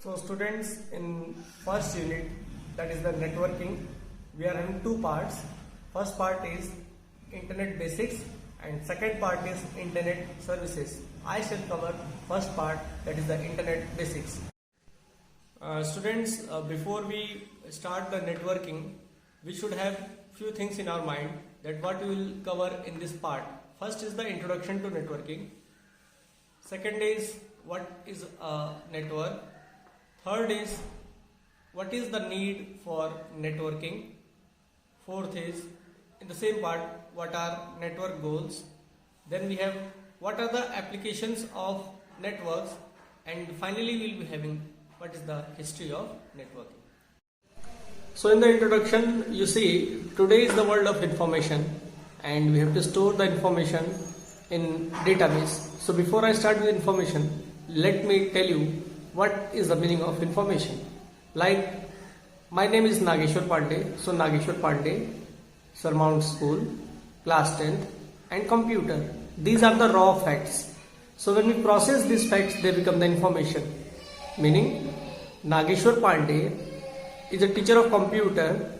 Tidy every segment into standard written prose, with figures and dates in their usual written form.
So students, in first unit, that is the networking, we are having two parts. First part is internet basics and second part is internet services. I shall cover first part, that is the internet basics. Students, before we start the networking, we should have few things in our mind that what we will cover in this part. First is the introduction to networking. Second is what is a network. Third is what is the need for networking. Fourth is in the same part what are network goals. Then we have what are the applications of networks, and finally we will be having what is the history of networking. So in the introduction, you see today is the world of information and we have to store the information in database. So before I start with information, let me tell you what is the meaning of information. Like my name is Nageshwar Pandey. So Nageshwar Pandey, Surmount School, class 10th, and computer. These are the raw facts. So when we process these facts, they become the information. Meaning Nageshwar Pandey is a teacher of computer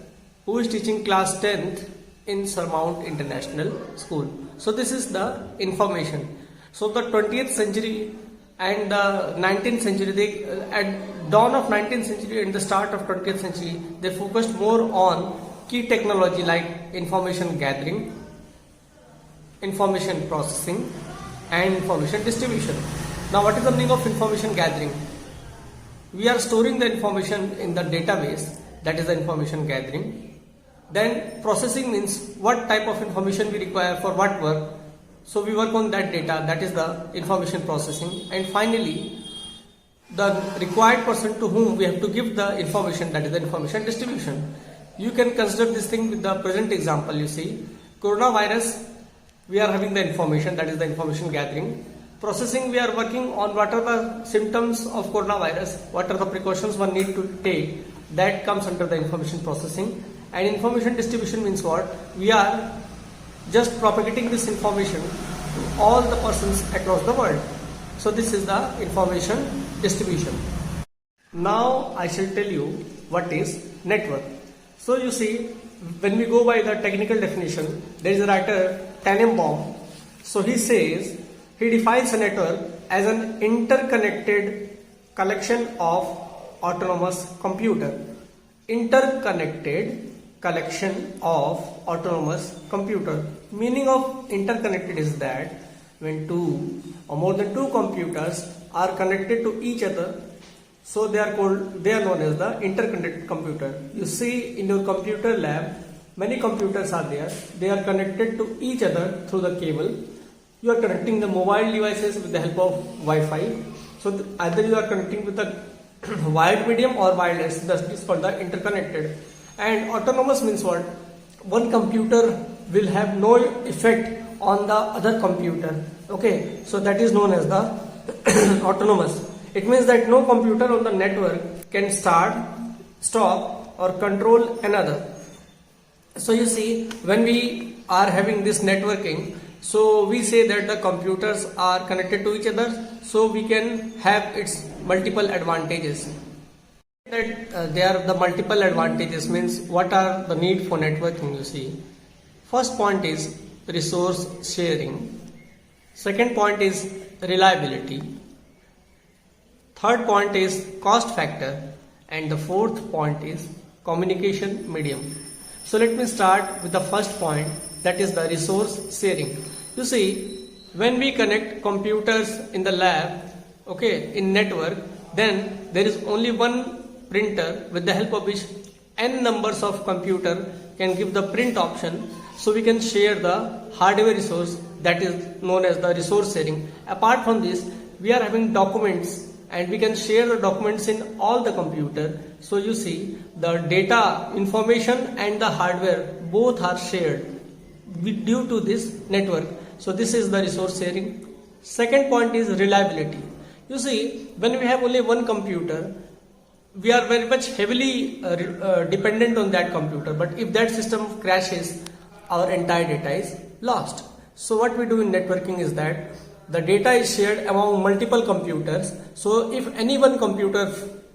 who is teaching class 10th in Surmount International School. So this is the information. So the 20th century and the 19th century, at dawn of 19th century and the start of 20th century, they focused more on key technology like information gathering, information processing, and information distribution. Now what is the meaning of information gathering? We are storing the information in the database, that is the information gathering. Then processing means what type of information we require for what work. So we work on that data, that is the information processing. And finally, the required person to whom we have to give the information, that is the information distribution. You can consider this thing with the present example. You see, coronavirus, we are having the information, that is the information gathering. Processing, we are working on what are the symptoms of coronavirus, what are the precautions one need to take, that comes under the information processing. And information distribution means what? We are just propagating this information to all the persons across the world. So this is the information distribution. Now I shall tell you what is network. So you see, when we go by the technical definition, there is a writer Tannenbaum. So he says, he defines a network as an interconnected collection of autonomous computer. Interconnected collection of autonomous computer. Meaning of interconnected is that when two or more than two computers are connected to each other, so they are known as the interconnected computer. You see in your computer lab, many computers are there. They are connected to each other through the cable. You are connecting the mobile devices with the help of Wi-Fi. So either you are connecting with the wired medium or wireless. That is called the interconnected. And autonomous means what? One computer will have no effect on the other computer. Okay, so that is known as the autonomous. It means that no computer on the network can start, stop, or control another. So you see, when we are having this networking, so we say that the computers are connected to each other, so we can have its multiple advantages. That there are the multiple advantages means what are the need for networking. You see, first point is resource sharing, second point is reliability, third point is cost factor, and the fourth point is communication medium. So let me start with the first point, that is the resource sharing. You see, when we connect computers in the lab, okay, in network, then there is only one printer with the help of which n numbers of computer can give the print option. So we can share the hardware resource, that is known as the resource sharing. Apart from this, we are having documents and we can share the documents in all the computer. So you see, the data, information and the hardware both are shared due to this network. So this is the resource sharing. Second point is reliability. You see, when we have only one computer, we are very much heavily dependent on that computer, but if that system crashes, our entire data is lost. So what we do in networking is that the data is shared among multiple computers. So if any one computer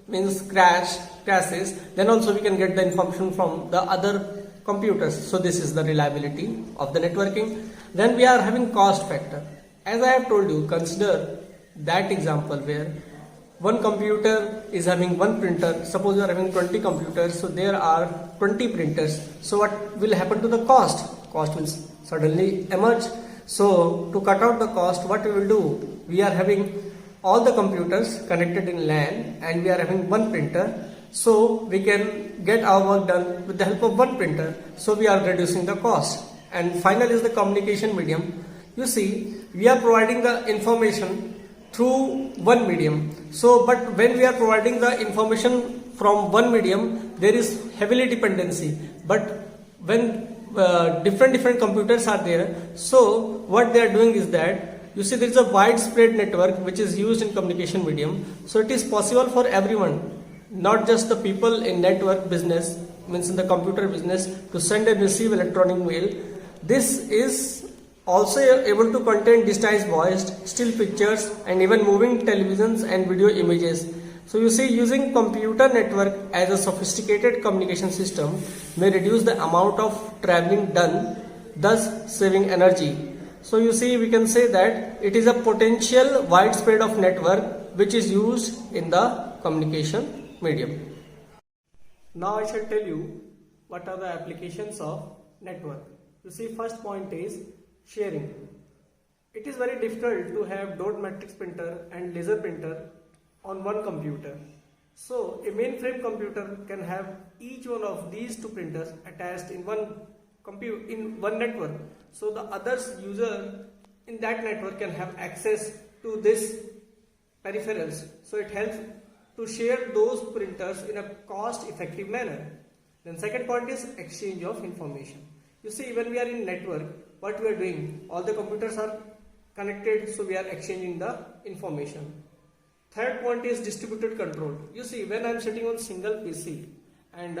means crashes, then also we can get the information from the other computers. So this is the reliability of the networking. Then we are having cost factor. As I have told you, consider that example where one computer is having one printer. Suppose you are having 20 computers, so there are 20 printers. So what will happen to the cost? Cost will suddenly emerge. So to cut out the cost, what we will do? We are having all the computers connected in LAN and we are having one printer. So we can get our work done with the help of one printer. So we are reducing the cost. And final is the communication medium. You see, we are providing the information through one medium. So, but when we are providing the information from one medium, there is heavily dependency. But when different computers are there, so what they are doing is that, you see, there is a widespread network which is used in communication medium. So it is possible for everyone, not just the people in network business, means in the computer business, to send and receive electronic mail. This is also able to contain digitized voice, still pictures, and even moving televisions and video images. So you see, using computer network as a sophisticated communication system may reduce the amount of traveling done, thus saving energy. So you see, we can say that it is a potential widespread of network which is used in the communication medium. Now I shall tell you what are the applications of network. You see, first point is sharing. It is very difficult to have dot matrix printer and laser printer on one computer. So a mainframe computer can have each one of these two printers attached in one network. So the other user in that network can have access to this peripherals. So it helps to share those printers in a cost effective manner. Then second point is exchange of information. You see, when we are in network, what we are doing, all the computers are connected, so we are exchanging the information. Third point is distributed control. You see, when I am sitting on single PC and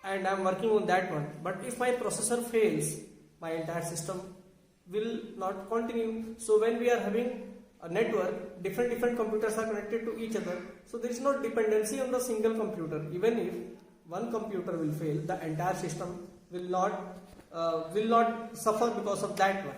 I am working on that one, but if my processor fails, my entire system will not continue. So when we are having a network, different computers are connected to each other, so there is no dependency on the single computer. Even if one computer will fail, the entire system will not suffer because of that one.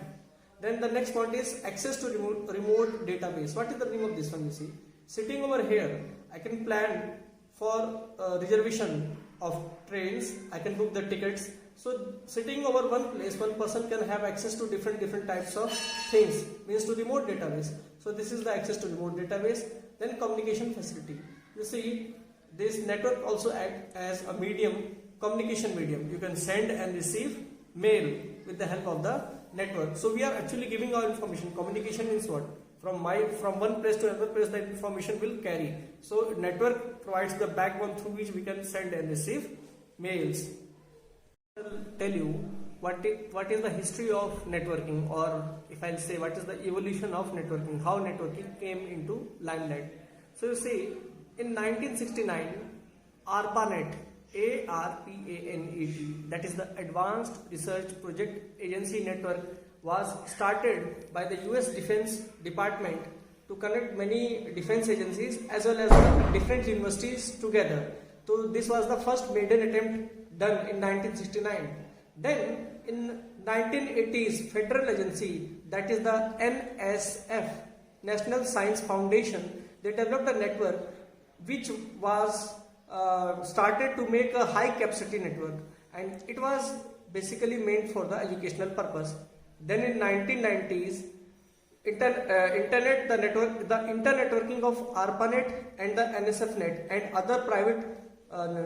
Then the next point is access to remote database. What is the name of this one? You see, sitting over here, I can plan for reservation of trains. I can book the tickets. So sitting over one place, one person can have access to different types of things, means to remote database. So this is the access to remote database. Then communication facility. You see, this network also acts as a medium, communication medium. You can send and receive mail with the help of the network. So we are actually giving our information. Communication means what? From one place to another place, that information will carry. So network provides the backbone through which we can send and receive mails. I will tell you what is the history of networking, or if I'll say what is the evolution of networking, how networking came into limelight. So you see, in 1969, ARPANET, ARPANET, that is the Advanced Research Project Agency Network, was started by the US Defense Department to connect many defense agencies as well as different universities together. So this was the first maiden attempt done in 1969. Then in 1980s, federal agency, that is the NSF, National Science Foundation, they developed a network which was started to make a high capacity network, and it was basically meant for the educational purpose. Then in 1990s, the internetworking of ARPANET and the NSFNet and other private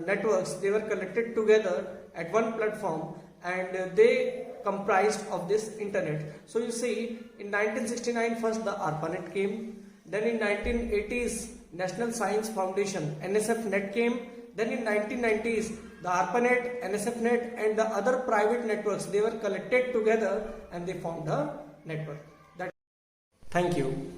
networks, they were collected together at one platform, and they comprised of this internet. So you see, in 1969 first the ARPANET came, then in 1980s National Science Foundation, NSFNet came, then in 1990s the ARPANET, NSFNet and the other private networks, they were collected together and they formed a network. Thank you.